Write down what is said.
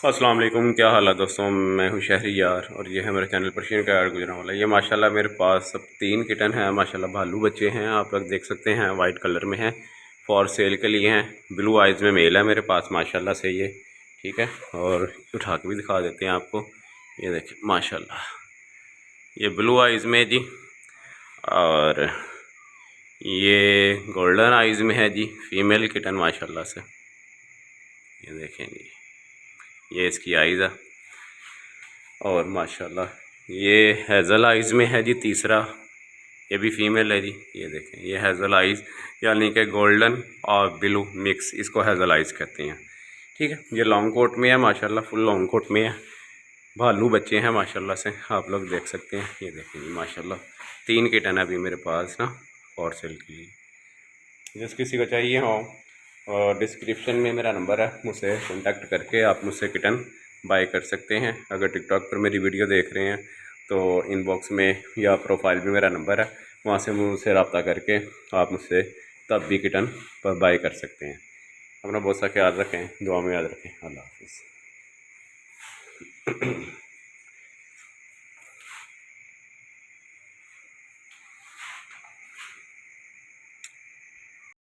अस्सलाम वालेकुम, क्या हाल है दोस्तों। मैं हूं शहरियार और ये है मेरे चैनल पर्शियन का यार गुजरांवाला। ये माशाल्लाह मेरे पास सब 3 किटन हैं माशाल्लाह, भालू बच्चे हैं, आप लोग देख सकते हैं, वाइट कलर में हैं, फॉर सेल के लिए हैं। ब्लू आइज़ में मेल है मेरे पास माशाल्लाह से ये, ठीक है। और उठा के भी दिखा देते हैं आपको, ये देखें माशाल्लाह, ये ब्लू आइज़ में जी, और ये गोल्डन आइज़ में है जी, फीमेल किटन माशाल्लाह से। ये देखें जी, ये इसकी आइज़ है। और माशाल्लाह ये हैज़ल आइज़ में है जी तीसरा, ये भी फीमेल है जी। ये देखें, ये हैज़ल आइज़ यानी कि गोल्डन और ब्लू मिक्स, इसको हैज़ल आइज़ कहते हैं, ठीक है। ये लॉन्ग कोट में है माशाल्लाह, फुल लॉन्ग कोट में है, भालू बच्चे हैं माशाल्लाह से, आप लोग देख सकते हैं। ये देखें जी माशाल्लाह, 3 किटन है अभी मेरे पास ना फॉर सेल के लिए। जिस किसी को चाहिए हो, और डिस्क्रिप्शन में मेरा नंबर है, मुझसे कॉन्टैक्ट करके आप मुझसे किटन बाय कर सकते हैं। अगर टिकटॉक पर मेरी वीडियो देख रहे हैं तो इनबॉक्स में या प्रोफाइल में मेरा नंबर है, वहाँ से मुझसे रब्ता करके आप मुझसे तब भी किटन पर बाय कर सकते हैं। अपना बहुत सा ख्याल रखें, दुआ में याद रखें। अल्लाह हाफिज़।